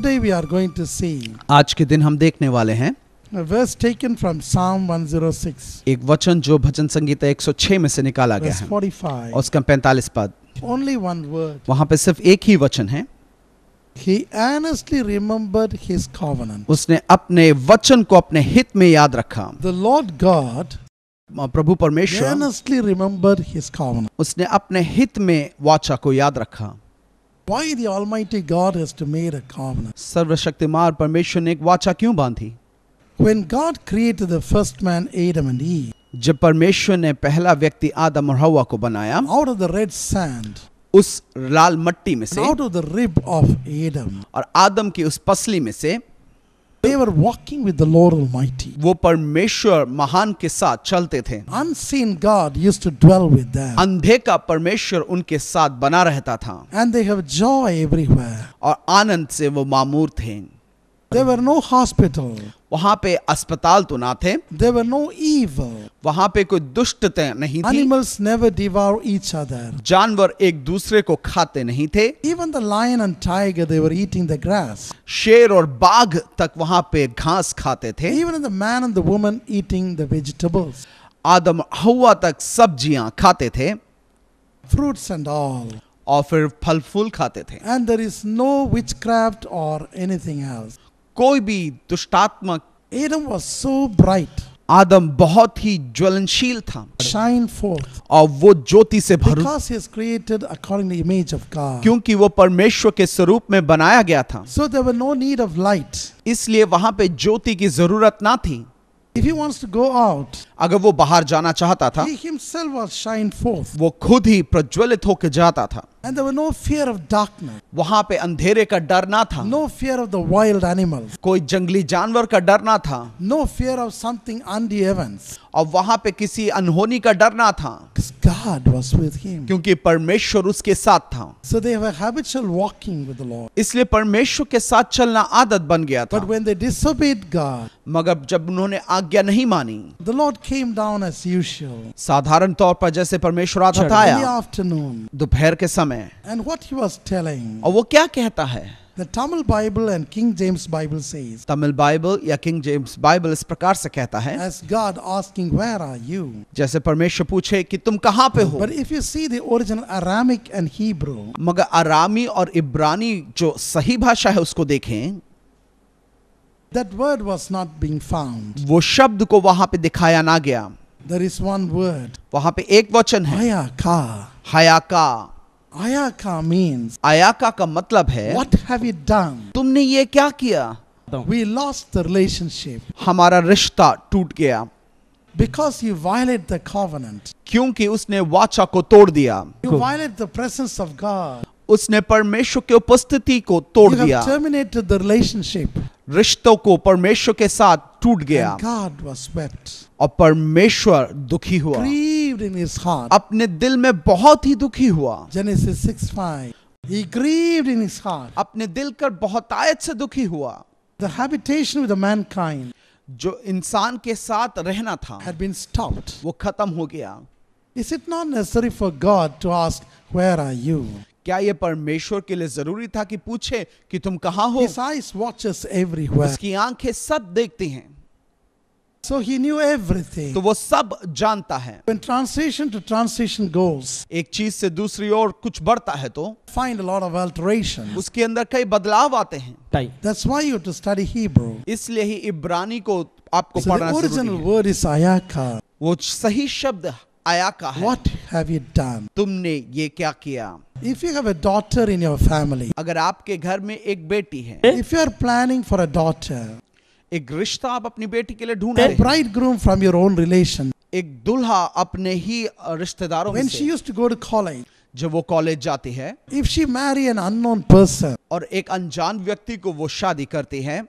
Today we are going to see आज के दिन हम देखने वाले हैं a verse taken from Psalm 106, एक वचन जो भजन संगीता 106 में से निकाला गया verse है 45. और उसका 45 पद। Only one word. वहां पे सिर्फ एक ही वचन है। He earnestly remembered his covenant. उसने अपने वचन को अपने हित में याद रखा। The Lord God प्रभु परमेश्वर earnestly remembered his covenant. उसने अपने हित में वाचा को याद रखा। Why the Almighty God has to make a covenant? सर्वशक्तिमान परमेश्वर ने एक वाचा क्यों बांधी? When God created the first man, Adam and Eve, जब परमेश्वर ने पहला व्यक्ति आदम और हव्वा को बनाया, out of the red sand, उस लाल मट्टी में से out of the rib of Adam, और आदम की उस पसली में से they were walking with the Lord Almighty. वो परमेश्वर महान के साथ चलते थे। Unseen God used to dwell with them. अंधे का परमेश्वर उनके साथ बना रहता था And they have joy everywhere. और आनंद से वो मामूर थे। There were no hospital. वहां पे अस्पताल तो ना थे, There were no evil. वहां पे कोई दुष्टता नहीं थी, Animals never devour each other. जानवर एक दूसरे को खाते नहीं थे, Even the lion and tiger, they were eating the grass. शेर और बाघ तक वहां पे घास खाते थे, Even the man and the woman eating the vegetables, आदम हव्वा तक सब्जियां खाते थे fruits and all. और फिर फल फूल खाते थे। And there is no witchcraft or anything else. कोई भी दुष्टात्मक, Adam was so bright, आदम बहुत ही ज्वलनशील था shine forth, और वो ज्योति से भरू, because he is created according to the image of God. क्योंकि वो परमेश्वर के स्वरूप में बनाया गया था, So there were no need of light. इसलिए वहां पे ज्योति की जरूरत ना थी। If he wants to go out, अगर वो बाहर जाना चाहता था, he himself was shine forth. वो खुद ही प्रज्वलित होकर जाता था। And there was no fear of darkness, वहां पे अंधेरे का डर ना था, no fear of the wild animals, कोई जंगली जानवर का डर ना था, no fear of something undue events. और वहां पे किसी अनहोनी का डर ना था, Because God was with him. क्योंकि परमेश्वर उसके साथ था। So they were habitual walking with the Lord. इसलिए परमेश्वर के साथ चलना आदत बन गया था। But when they disobeyed God, मगर जब उन्होंने आज्ञा नहीं मानी, the Lord came down as usual. साधारण तौर पर जैसे परमेश्वर आता था In the आया afternoon. दोपहर के समय, And what he was telling, और वो क्या कहता है? the Tamil Bible and King James Bible says, Tamil Bible या किंग जेम्स बाइबल इस प्रकार से कहता है, as God asking, where are you? जैसे परमेश्वर पूछे कि तुम कहाँ पे हो। But if you see the original Aramaic and Hebrew, मगर अरामी और इब्रानी जो सही भाषा है उसको देखें, that word was not being found. वो शब्द को वहां पे दिखाया ना गया। There is one word, वहां पे एक वचन है, ayaka. हयाका। Ayaka means, आयाका का मतलब है what have you done? तुमने ये क्या किया? We lost the relationship हमारा रिश्ता टूट गया because you violate the covenant. क्योंकि उसने वाचा को तोड़ दिया, You violate the presence of God. उसने परमेश्वर की उपस्थिति को तोड़ You दिया, have terminated the relationship. रिश्तों को परमेश्वर के साथ टूट गया And God was wept, और परमेश्वर दुखी हुआ, grieved in his heart. अपने दिल में बहुत ही दुखी हुआ। Genesis 6:5. He grieved in his heart. अपने दिल कर बहुतायत से दुखी हुआ। The habitation with the mankind जो इंसान के साथ रहना था had been stopped. वो खत्म हो गया। Is it not necessary for God to ask, where are you? क्या ये परमेश्वर के लिए जरूरी था कि पूछे कि तुम कहाँ हो? His eyes watches everywhere. उसकी आंखें सब देखती हैं, So he knew everything. तो वो सब जानता है। When translation to translation goes, एक चीज से दूसरी ओर कुछ बढ़ता है तो find a lot of alterations. उसके अंदर कई बदलाव आते हैं। That's why you have to study Hebrew. इसलिए ही इब्रानी को आपको So the पढ़ना original जरूरी है। word is ayaka. वो सही शब्द आयाका है। What have you done? तुमने ये क्या किया? If you have a daughter in your family, अगर आपके घर में एक बेटी है, if you are planning for a daughter, एक रिश्ता आप अपनी बेटी के लिए ढूंढ a रहे हैं, bridegroom from your own relation, एक दुल्हा अपने ही रिश्तेदारों में when she से, used to go to college, जब वो कॉलेज जाती है if she marry an unknown person, और एक अनजान व्यक्ति को वो शादी करती है,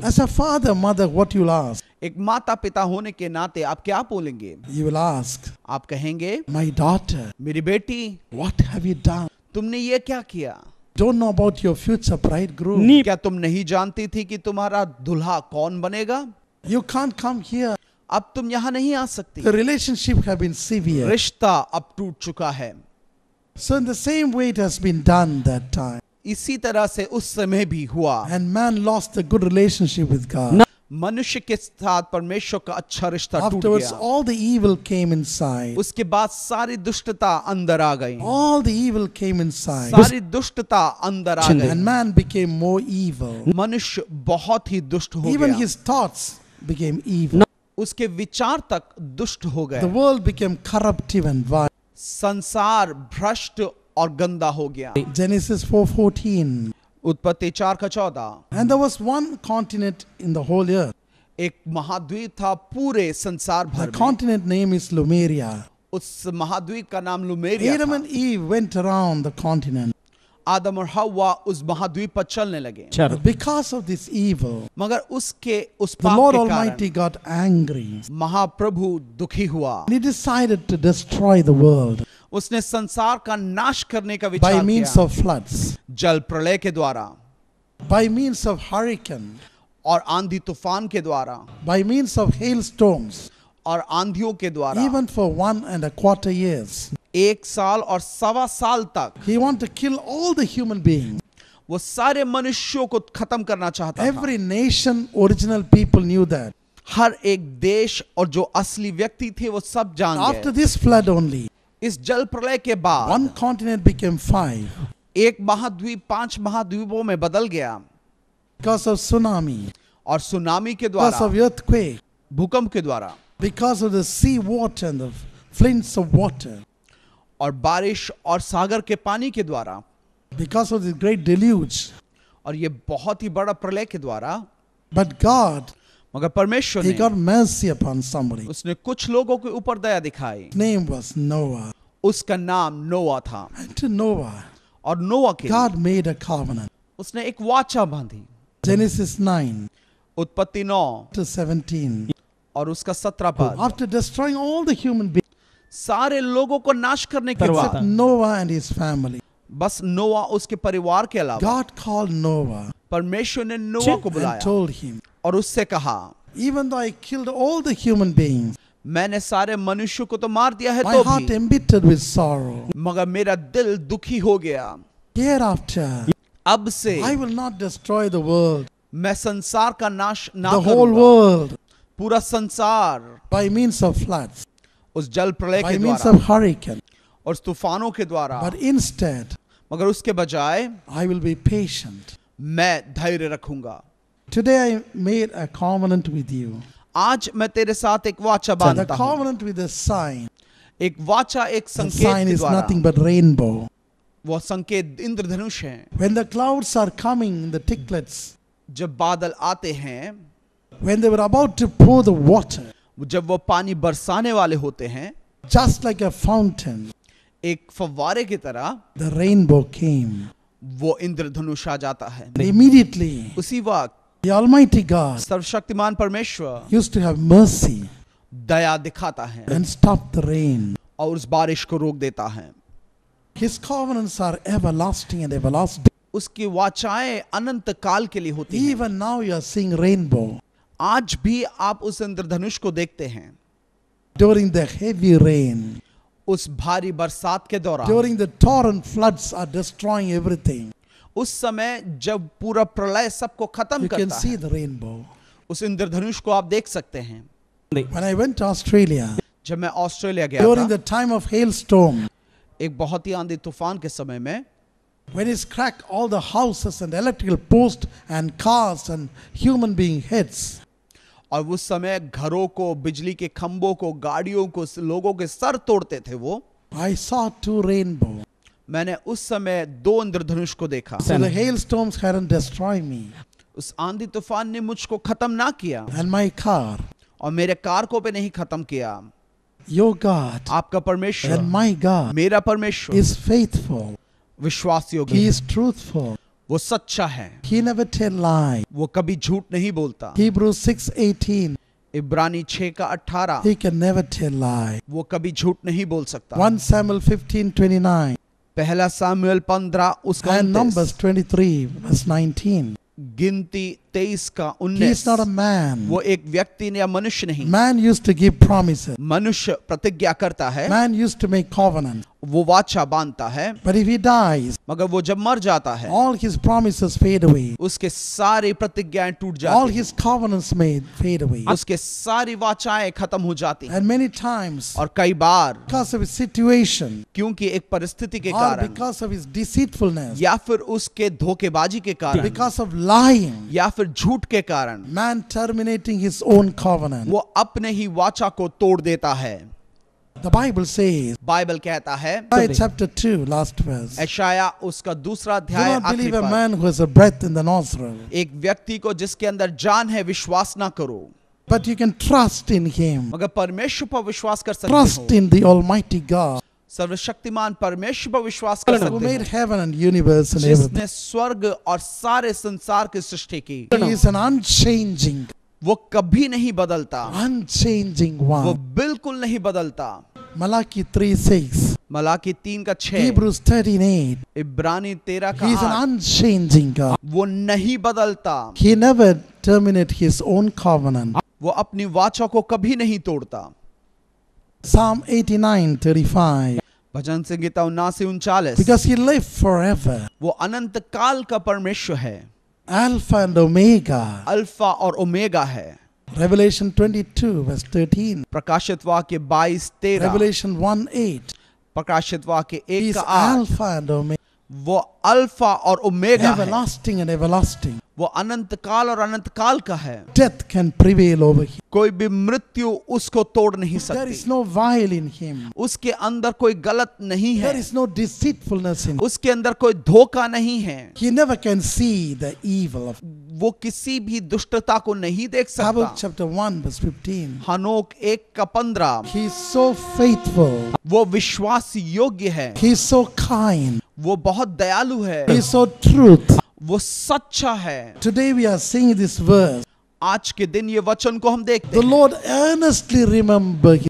as a father, mother, what you'll ask? एक माता पिता होने के नाते आप क्या बोलेंगे? You will ask, आप कहेंगे, my daughter, मेरी बेटी what have you done? तुमने ये क्या किया? Don't know about your future bridegroom. क्या तुम नहीं जानती थी कि तुम्हारा दुल्हा कौन बनेगा? You can't come here. अब तुम यहाँ नहीं आ सकती। The relationship have been severe. रिश्ता अब टूट चुका है। So in the same way it has been done that time. इसी तरह से उस समय भी हुआ। And man lost a good relationship with God. मनुष्य के साथ परमेश्वर का अच्छा रिश्ता टूट Afterwards, गया। all the evil came inside. उसके बाद सारी दुष्टता अंदर आ गई। All the evil came inside. सारी दुष्टता अंदर आ गई। And man became more evil. मनुष्य बहुत ही दुष्ट हो Even गया। his thoughts became evil. उसके विचार तक दुष्ट हो The गए। world became corruptive and vile. संसार भ्रष्ट और गंदा हो गया। Genesis 4:14. उत्पत्ति 4:14। And there was one continent in the whole earth. एक महाद्वीप था पूरे संसार The भर में। continent name is Lumeria. उस महाद्वीप का नाम लुमेरिया Adam था। and Eve went around the continent. आदम और हव्वा उस महाद्वीप पर चलने लगे। But because of this evil, मगर उसके उस the पाप Lord के Almighty कारण got angry. महाप्रभु दुखी हुआ। And he decided to destroy the world उसने संसार का नाश करने का by विचार means किया। of floods, जल प्रलय के द्वारा by means of hurricane, और आंधी तूफान के द्वारा by means of hailstorms, और आंधियों के द्वारा। even for 1.25 years. 1 साल और सवा साल तक He wanted to kill all the human beings. वो सारे मनुष्यों को खत्म करना चाहता था। Every nation, original people knew that. हर एक देश और जो असली व्यक्ति थे वो सब जान After गए। this flood only, इस जल प्रलय के बाद one continent became 5 एक महाद्वीप 5 महाद्वीपों में बदल गया। because of tsunami, और सुनामी के because द्वारा, of earthquake, भूकंप के द्वारा, because of the sea water and the flints of water, और बारिश और सागर के पानी के द्वारा, because of the great deluge. और ये बहुत ही बड़ा प्रलय के द्वारा। But God, मगर परमेश्वर He ने got mercy upon somebody. उसने कुछ लोगों के ऊपर दया दिखाई। His name was Noah. उसका नाम नोआ था। And to Noah, और नोआ के लिए God made a covenant. उसने एक वाचा बांधी। Genesis 9 उत्पत्ति 9 to 17. और उसका 17 पद। After destroying all the human beings, सारे लोगों को नाश करने के except बाद Noah and his family, बस नोआ उसके परिवार के अलावा God called Noah परमेश्वर ने नोआ को and बुलाया told him, और उससे कहा, even though I killed all the human beings, मैंने सारे मनुष्यों को तो मार दिया है my तो heart भी, embittered with sorrow. मगर मेरा दिल दुखी हो गया। Hereafter, अब से I will not destroy the world, मैं संसार का नाश ना the whole करूंगा। world, पूरा संसार by means of floods, उस जल प्रलय by के means द्वारा of hurricane. और उस तूफानों के द्वारा, But instead, मगर उसके बजाय I will be patient. मैं धैर्य रखूंगा। Today I made a covenant with you. आज मैं तेरे साथ एक वाचा The बांधता हूँ। covenant with the sign. एक वाचा एक The संकेत sign के is द्वारा। nothing but rainbow. वो संकेत इंद्रधनुष है। When the clouds are coming, the ticklets, जब बादल आते हैं, when they were about to pour the water, जब वो पानी बरसाने वाले होते हैं, just like a fountain, एक फव्वारे की तरह the rainbow came. वो इंद्रधनुष आ जाता है। Immediately, उसी वक्त the Almighty God सर्वशक्तिमान परमेश्वर used to have mercy दया दिखाता है and stop the rain. और उस बारिश को रोक देता है। His covenants are everlasting and everlasting. उसकी वाचाएं अनंत काल के लिए होती हैं। Even now you are seeing rainbow आज भी आप उस इंद्रधनुष को देखते हैं। during the heavy rain, उस भारी बरसात के दौरान, during the torrent floods are destroying everything. उस समय जब पूरा प्रलय सबको खत्म You can करता see है, the rainbow. उस इंद्रधनुष को आप देख सकते हैं। When I went to Australia, जब मैं ऑस्ट्रेलिया गया during था, the time of hailstorm, एक बहुत ही आंधी तूफान के समय में, when it's cracked all the houses and electrical posts and cars and human being heads, और उस समय घरों को, बिजली के खंभों को, गाड़ियों को, लोगों के सर तोड़ते थे वो। I saw 2 rainbows. मैंने उस समय 2 इंद्रधनुष को देखा। So the hailstorms hadn't destroyed me उस आंधी तूफान ने मुझको खत्म ना किया and my car. और मेरे कार को भी नहीं खत्म किया। Your God आपका परमेश्वर, and my God मेरा परमेश्वर is faithful. विश्वास He योग्य है, is truthful. वो सच्चा है, He never tell lie. वो कभी झूठ नहीं बोलता। Hebrews 6:18. इब्रानी 6 का 18, He can never tell lie. वो कभी झूठ नहीं बोल सकता। 1 Samuel 15:29 पहला सामुएल 15 उसका and 29, Numbers 23 verse 19. गिनती 23 का He is 19। not a man. वो एक व्यक्ति या मनुष्य नहीं, Man used to give promises. मनुष्य प्रतिज्ञा करता है Man used to make covenant. वो वाचा बांधता है, But if he dies, मगर वो जब मर जाता है all his promises fade away. उसके सारी प्रतिज्ञाएं टूट All जाती his covenants made fade away. हैं, उसके सारी वाचाएं खत्म हो जाती हैं। And many times, और कई बार because of his situation, क्योंकि एक परिस्थिति के or कारण because of his deceitfulness, या फिर उसके धोखेबाजी के कारण because of lying, या फिर झूठ के कारण man terminating his own covenant. वो अपने ही वाचा को तोड़ देता है। The Bible says, बाइबल कहता है, Isaiah chapter 2, last verse, यशाया उसका दूसरा do अध्याय not आखिरी believe a पद, man who has a breath in the nostril, एक व्यक्ति को जिसके अंदर जान है विश्वास ना करो, but you can trust in him. मगर परमेश्वर पर विश्वास कर सकते Trust हो। in the Almighty God सर्वशक्तिमान परमेश्वर पर विश्वास कर who सकते made हो, heaven and universe and everything. जिसने स्वर्ग और सारे संसार की सृष्टि की। He is an unchanging, वो कभी नहीं बदलता, unchanging वो one. बिल्कुल नहीं बदलता। Malachi 3:6, Malachi 3:6, Hebrews 13:8. इब्रानी 13 He is an 8, unchanging God. वो नहीं बदलता, He never terminates his own covenant. वो अपनी वाचा को कभी नहीं तोड़ता। Psalm 89:35. Bhajan Sangeeta 79:39, Because he lived forever, वो अनंत काल का परमेश्वर है, Alpha and Omega. अल्फा और ओमेगा है। Revelation 22 verse 13. प्रकाशित वाक्य 22:13, Revelation 1:8. प्रकाशित वाक्य He 1 is का 8, Alpha and Omega, वो अल्फा और ओमेगा है, everlasting and everlasting. वो अनंत काल और अनंत काल का है। Death can prevail over him. कोई भी मृत्यु उसको तोड़ नहीं There is सकती, no vile in him. उसके अंदर कोई गलत नहीं There है, is no deceitfulness in him. उसके अंदर कोई धोखा नहीं है, He never can see the evil of. वो किसी भी दुष्टता को नहीं देख Habakkuk सकता। chapter 1 verse 15. हनोक 1:15, He is so faithful. वो विश्वास योग्य है, He is so kind. वो बहुत दयालु है, He is so truth. वो सच्चा है। Today we are seeing this verse. आज के दिन ये वचन को हम देखते The हैं। Lord earnestly remember him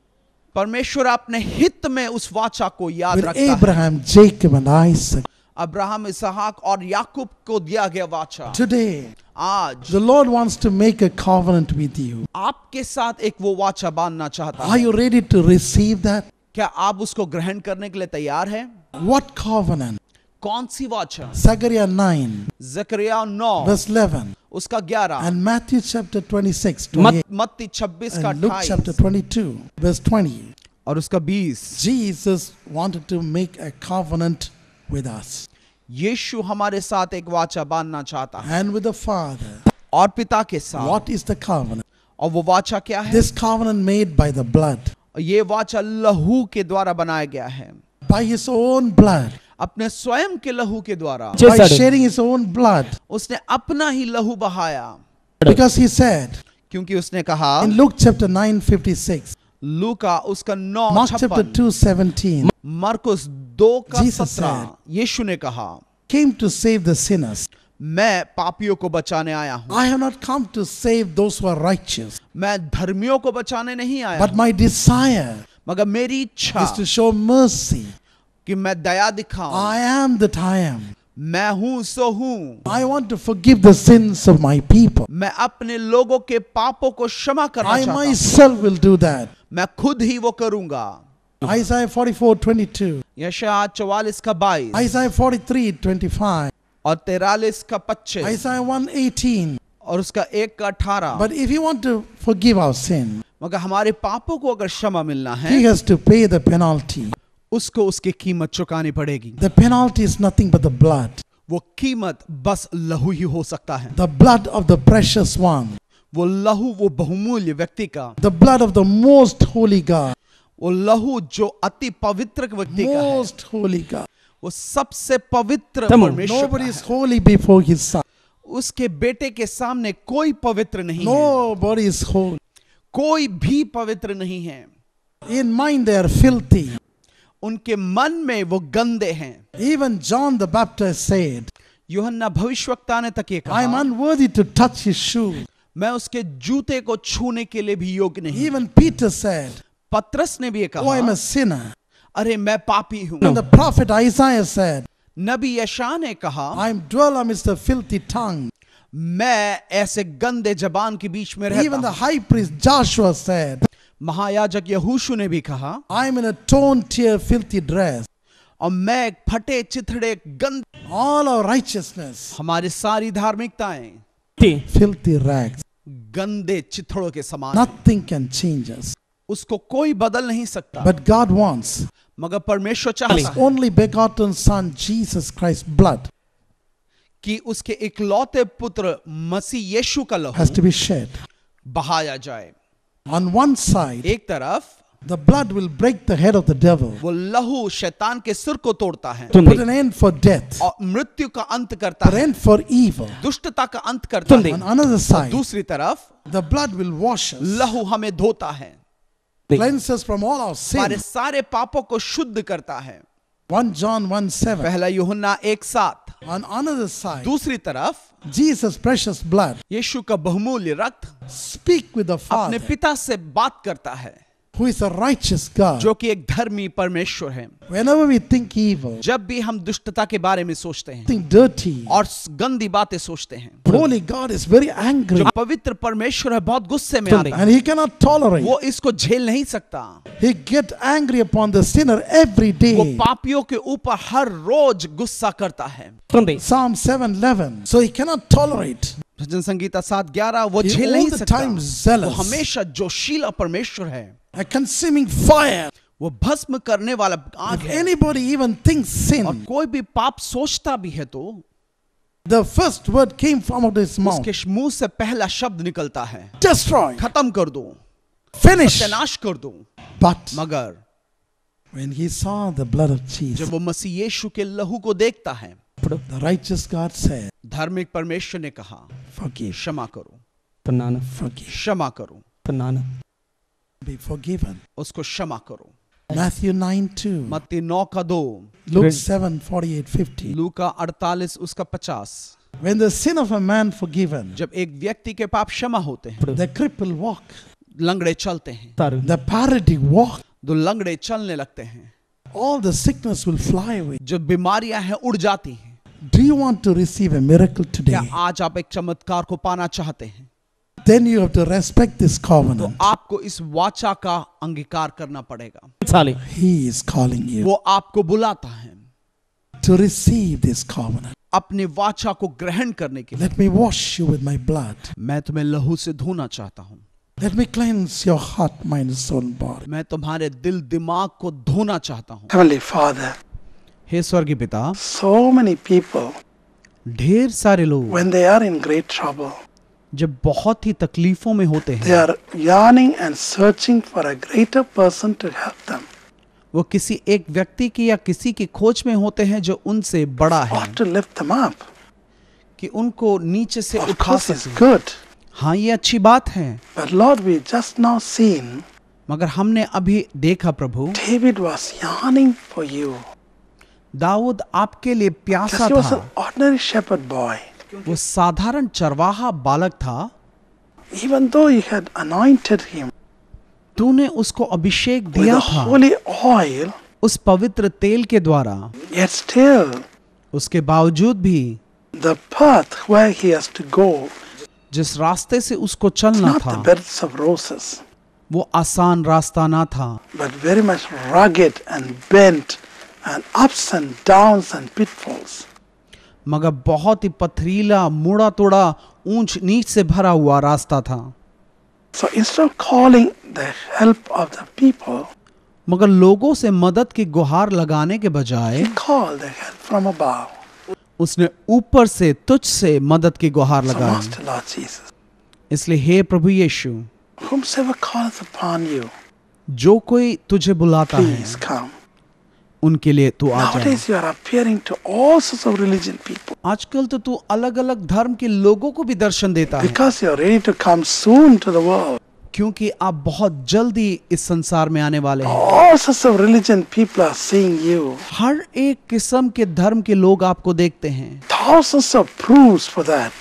परमेश्वर अपने हित में उस वाचा को याद with रखता है। Abraham, Jacob and Isaac. Abraham, Ishaq और याकूब को दिया गया वाचा। Today, आज the Lord wants to make a covenant with you. आपके साथ एक वो वाचा बांधना चाहता Are है। you ready to receive that? क्या आप उसको ग्रहण करने के लिए तैयार हैं? What covenant? कौन सी वाचा? Zechariah 9 जकरिया 9 verse 11 उसका 11, and Matthew chapter 26, 28 मत्ती 26 का and Luke chapter 28 22 verse 20. और उसका 20। Jesus wanted to make a covenant with us यीशु हमारे साथ एक वाचा बांधना चाहता है and with the Father. और पिता के साथ। What is the covenant? और वो वाचा क्या है? This covenant made by the blood, ये वाचा लहू के द्वारा बनाया गया है, by his own blood, अपने स्वयं के लहू के द्वारा। by sharing his own blood. उसने अपना ही लहू बहाया, Because he said क्योंकि उसने कहा, in Luke chapter 9:56, लूका उसका 9 Mark chapter 56, 2:17, मरकुस 2 का Jesus 17, यीशु ने कहा, came to save the sinners. मैं पापियों को बचाने आया हूं, I have not come to save those who are righteous, मैं धर्मियों को बचाने नहीं आया, but my desire मगर मेरी इच्छा is to show mercy. कि मैं दया दिखाऊं। I am that I am. मैं हूं सो हूं, I want to forgive the sins of my people. मैं अपने लोगों के पापों को क्षमा करना I चाहता हूं, myself will do that. मैं खुद ही वो करूंगा। Isaiah 44:22, यशायाह 44 का 22 Isaiah 43:25, और 43 का 25 Isaiah 1:18. और उसका 1 का 18। But if you want to forgive our sin, मगर हमारे पापों को अगर क्षमा मिलना है, he has to pay the penalty. उसको उसकी कीमत चुकानी पड़ेगी। The penalty is nothing but the blood. वो कीमत बस लहू ही हो सकता है, The blood of the precious one. वो लहू वो बहुमूल्य व्यक्ति का, The blood of the most holy God. वो लहू जो अति पवित्र व्यक्ति का है, Most holy God. वो सबसे पवित्र परमेश्वर का Nobody is है। holy before his son. उसके बेटे के सामने कोई पवित्र नहीं है, Nobody is holy. कोई भी पवित्र नहीं है। In mind they are filthy. उनके मन में वो गंदे हैं। Even John the Baptist said, यूहन्ना भविष्यवक्ता ने तक ये I am कहा, unworthy to touch his shoe. मैं उसके जूते को छूने के लिए भी योग्य नहीं। Even Peter said, पत्रस ने भी ये oh, I am कहा, a sinner. अरे मैं पापी हूं। And the prophet Isaiah said, नबी यशायाह ने कहा, I am dwell amidst the filthy tongue. मैं ऐसे गंदे जबान के बीच में Even रहता the हूं। high priest Joshua said, महायाजक यहोशू ने भी कहा, I am in a torn, tear, filthy dress. और मैं फटे चिथड़े गंद, all our righteousness, हमारी सारी धार्मिकताएं filthy rags. गंदे चिथड़ों के समान, Nothing can change us. उसको कोई बदल नहीं सकता। But God wants मगर परमेश्वर चाहता His है only begotten Son, Jesus Christ's blood कि उसके इकलौते पुत्र मसीह यीशु का लहू has to be shed. बहाया जाए। On one side, एक तरफ the blood will break the head of the devil, वो लहू शैतान के सिर को तोड़ता है put an end for death, और मृत्यु का अंत करता put an है, end for evil. दुष्टता का अंत करता है। On another side, दूसरी तरफ the blood will wash us, लहू हमें धोता है, cleanse us from all our हमारे sins. सारे पापों को शुद्ध करता है। 1 John 1:7. पहला यूहन्ना 1:7। On another side, दूसरी तरफ Jesus' precious blood यीशु का बहुमूल्य रक्त speak with the अपने Father, पिता से बात करता है, who is a righteous God. जो कि एक धर्मी परमेश्वर है। Whenever we think evil, जब भी हम दुष्टता के बारे में सोचते हैं think dirty, और गंदी बातें सोचते हैं, holy God is very angry जो पवित्र परमेश्वर है बहुत गुस्से में आता है, and He cannot tolerate. वो इसको झेल नहीं सकता। He get angry upon the sinner every वो day. पापियों के ऊपर हर रोज गुस्सा करता है। Psalm 7:11. So He cannot tolerate. भजन संगीता 7:11 वो He झेल all नहीं the सकता। time वो zealous, हमेशा जोशीला परमेश्वर है, a consuming fire. वो भस्म करने वाला आग If है। anybody even thinks sin, और कोई भी पाप सोचता भी है तो the first word came from out of his mouth. उसके मुंह से पहला शब्द निकलता है, Destroy, खत्म कर दो, finish. सत्यानाश कर दो। But मगर when he saw the blood of जब Jesus, वो मसीह यीशु के लहू को देखता है, the righteous God said, धार्मिक परमेश्वर ने कहा forgive, क्षमा करो, forgive, क्षमा करो, be forgiven. उसको क्षमा करो। Matthew 9:2, मत्ती 9:2, Luke 7:48-50. लूका 48 उसका 50। When the sin of a man forgiven, जब एक व्यक्ति के पाप क्षमा होते हैं, the cripple walk, लंगड़े चलते हैं, the paralytic walk, दो लंगड़े चलने लगते हैं, all the sickness will fly away. जो बीमारियां हैं उड़ जाती हैं। Do you want to receive a miracle today? क्या आज आप एक चमत्कार को पाना चाहते हैं? Then you have to respect this तो covenant. आपको इस वाचा का अंगीकार करना पड़ेगा। He is calling you वो आपको बुलाता है to receive this covenant. अपने वाचा को ग्रहण करने के लिए। Let me wash you with my blood. मैं तुम्हें लहू से धोना चाहता हूँ, Let me cleanse your heart, mind, soul, and body. मैं तुम्हारे दिल दिमाग को धोना चाहता हूँ। Heavenly Father, हे स्वर्गीय पिता, so many people, ढेर सारे लोग when they are in great trouble, जब बहुत ही तकलीफों में होते they हैं, are yearning and searching for a greater person to help them वो किसी एक व्यक्ति की या किसी की खोज में होते हैं जो उनसे बड़ा or है, to lift them up. कि उनको नीचे से Of उठा course, it's सके। good. हाँ, ये अच्छी बात है, But Lord, we just now seen मगर हमने अभी देखा प्रभु, David was yearning for you. Dawood आपके लिए प्यासा Just he was था। an ordinary shepherd boy. वो साधारण चरवाहा बालक था, Even though you had anointed him तूने उसको अभिषेक with दिया the था holy oil, उस पवित्र तेल के द्वारा, yet still उसके बावजूद भी the path where he has to go जिस रास्ते से उसको is चलना not the था beds of roses, वो आसान रास्ता ना था, but very much rugged and bent and ups and downs and pitfalls. मगर बहुत ही पथरीला, मुड़ा तोड़ा, ऊंच नीच से भरा हुआ रास्ता था। So instead of calling the help of the people, मगर लोगों से मदद की गुहार लगाने के बजाय he called the help from above. उसने ऊपर से तुझ से मदद की गुहार So लगाई। Master Lord Jesus, इसलिए हे प्रभु यीशु, whomsoever calleth upon you, जो कोई तुझे बुलाता है please come. उनके लिए तू आ जा। Nowadays you are appearing to all sorts of religion people आजकल तो तू अलग अलग धर्म के लोगों को भी दर्शन देता है, because you are ready to come soon to the world. क्योंकि आप बहुत जल्दी इस संसार में आने वाले हैं। All sorts of religion people are seeing you. हर एक किस्म के धर्म के लोग आपको देखते हैं। Thousands of proofs for that.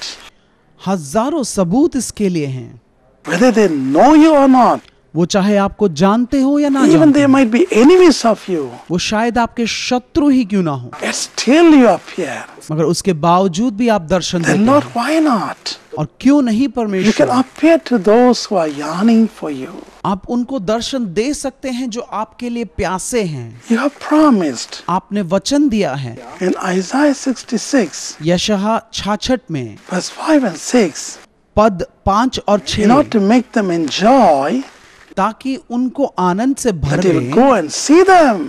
हजारों सबूत इसके लिए हैं, Whether they know you or not, वो चाहे आपको जानते हो या ना Even जानते they हो, might be enemies of you. वो शायद आपके शत्रु ही क्यों ना हो, Yet still you appear. मगर उसके बावजूद भी आप दर्शन Then देते Lord, हैं। why not? और क्यों नहीं You can परमेश्वर, appear to those who are yearning for you. आप उनको दर्शन दे सकते हैं जो आपके लिए प्यासे हैं। You have promised आपने वचन दिया है in Isaiah 66, यशायाह 66 में verse 5 and 6, पद 5 और in 6, order to make them enjoy, ताकि उनको आनंद से भर that you will they, go and see them,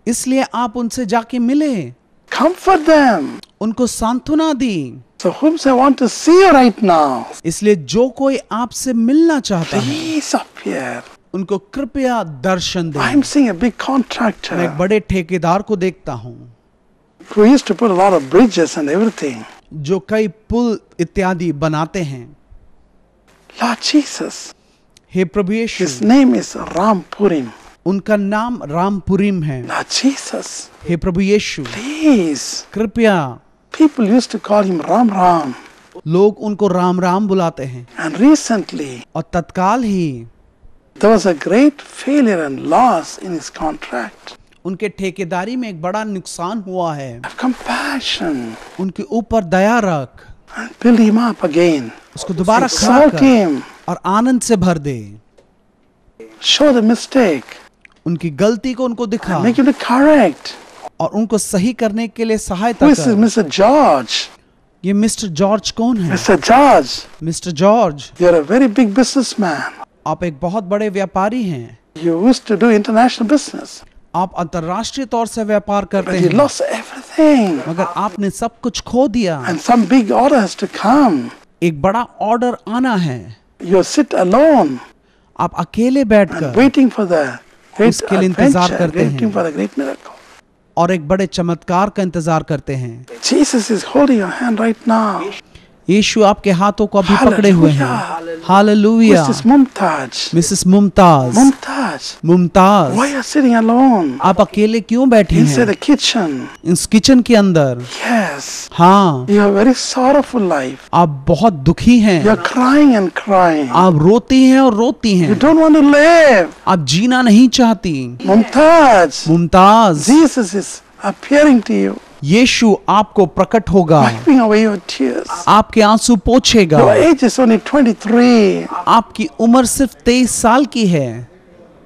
इसलिए आप उनसे जाके मिले, comfort them. उनको सांत्वना दी। So whom I want to see you right now, इसलिए जो कोई आपसे मिलना चाहता है, please appear. उनको कृपया दर्शन दे। I'm seeing a big मैं एक contractor बड़े ठेकेदार को देखता हूँ who used to put a lot of bridges and everything. जो कई पुल इत्यादि बनाते हैं। Lord Jesus, hey Prabhu Yeshu, his name is Rampurim. उनका नाम रामपुरीम है। Lord Jesus, hey Prabhu Yeshu, please. कृपया, People used to call him Ram Ram. लोग उनको राम राम बुलाते हैं। And recently, और तत्काल ही there was a great failure and loss in his contract. उनके ठेकेदारी में एक बड़ा नुकसान हुआ है। Have compassion उनके ऊपर दया रख, and build him up again. उसको दोबारा खड़ा Exalt कर him. और आनंद से भर दे। Show the mistake. उनकी गलती को उनको दिखा Make him to correct. और उनको सही करने के लिए सहायता Who is this कर। Mr. George? ये मिस्टर जॉर्ज कौन है? Mr. George, mister George, you're a very big businessman. आप एक बहुत बड़े व्यापारी हैं। You used to do international business, आप अंतर्राष्ट्रीय तौर से व्यापार करते but you हैं, lost everything. मगर आपने सब कुछ खो दिया। And some big order has to come. एक बड़ा ऑर्डर आना है। You sit alone आप अकेले and बैठकर waiting for the great उसके लिए इंतजार adventure, करते हैं। waiting for the great miracle. और एक बड़े चमत्कार का इंतजार करते हैं। Jesus is holding your hand right now. यीशु आपके हाथों को अभी पकड़े हुए हैं। Hallelujah. Hallelujah. Mrs. Mumtaz. Mrs Mumtaz, Mumtaz, Mumtaz, why are you sitting alone आप अकेले क्यों बैठी inside हैं the kitchen? इस किचन के अंदर? Yes, हाँ, you have a very sorrowful life. आप बहुत दुखी हैं, You're crying and crying. आप रोती हैं और रोती You हैं, don't want to live. आप जीना नहीं चाहती। Mumtaz, Mumtaz, Jesus is appearing to you, यीशु आपको प्रकट होगा, wiping away your tears. आपके आंसू पोंछेगा। Your age is only 23. आपकी उम्र सिर्फ 23 साल की है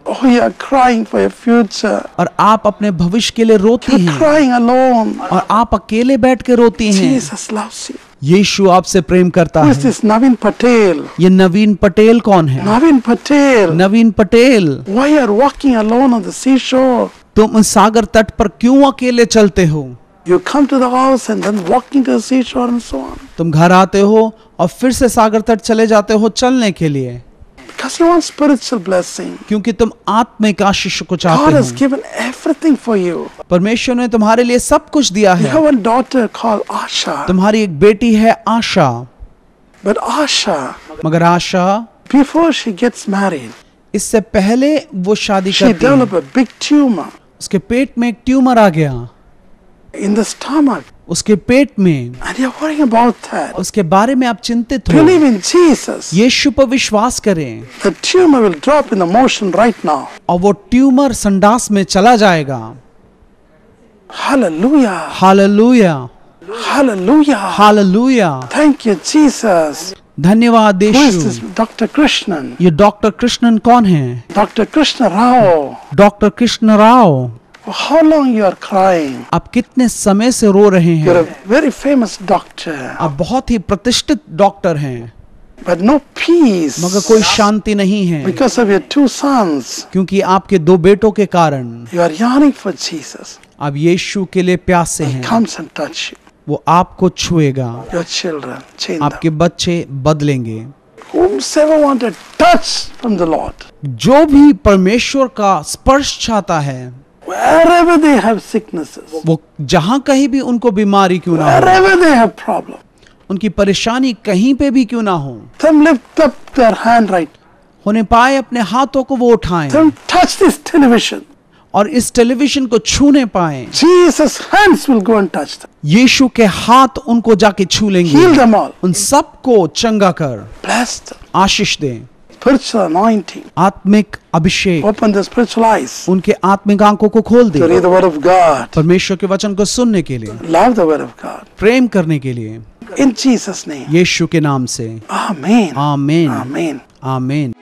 Oh, you are crying for your future. और आप अपने भविष्य के लिए रोती You're हैं crying alone. और आप अकेले बैठ के रोती हैं। Jesus loves you. यीशु आपसे प्रेम करता Who is है। this Navin Patel? ये नवीन पटेल कौन है? Navin Patel. Naveen Patel, Why you are walking alone on the seashore? तुम इस सागर तट पर क्यों अकेले चलते हो? You come to the house and then walking to the seashore and so on. तुम घर आते हो और फिर से सागर तट चले जाते हो चलने के लिए, Because you want spiritual blessing. क्योंकि तुम आत्मिक आशीष को God चाहते has हो। given everything for you. परमेश्वर ने तुम्हारे लिए सब कुछ दिया You है। have one daughter called Asha. तुम्हारी एक बेटी है आशा, But Asha, मगर आशा before she gets married, इससे पहले वो शादी she करती है, developed a big tumor उसके पेट में एक ट्यूमर आ गया, in the stomach. उसके पेट में। And you're worrying about that. उसके बारे में आप चिंतित हो। Believe in Jesus. यीशु पर विश्वास करें The tumor will drop in the motion right now. और वो ट्यूमर संडास में चला जाएगा। Hallelujah. Hallelujah, Hallelujah. Hallelujah. Thank you, Jesus. धन्यवाद Who is this Yeshu. Dr. Krishnan? ये डॉक्टर कृष्णन कौन है? Dr. Krishna Rao. Doctor Krishna Rao. How long you are crying? आप कितने समय से रो रहे You're हैं? a very famous doctor, आप बहुत ही प्रतिष्ठित डॉक्टर हैं, but no peace मगर कोई शांति नहीं है, because of your two sons. क्योंकि आपके दो बेटों के कारण You are yearning for Jesus. आप यीशु के लिए प्यासे हैं। Comes and touch you. वो आपको छुएगा, Your children, change them. आपके बच्चे बदलेंगे। Whomsoever want a touch from the Lord, जो भी परमेश्वर का स्पर्श चाहता है, wherever they have sicknesses, वो जहां कहीं भी उनको बीमारी क्यों ना हो, wherever they have problem, उनकी परेशानी कहीं पे भी क्यों ना हो, them lift up their hand right. होने पाए अपने हाथों को वो उठाएं Them touch this television. और इस टेलीविजन को छूने पाएं। Jesus' hands will go and touch them. यीशु के हाथ उनको जाके छू लेंगे। Heal them all. उन सबको चंगा कर Bless them. आशीष दें। spiritual anointing. आत्मिक अभिषेक Open the spiritual eyes उनके आत्मिक आंखों को खोल to they, read the word of God, परमेश्वर के वचन को सुनने के लिए, love the word of God. प्रेम करने के लिए, In Jesus' name. यीशु के नाम से Amen. आमीन Amen. आमीन।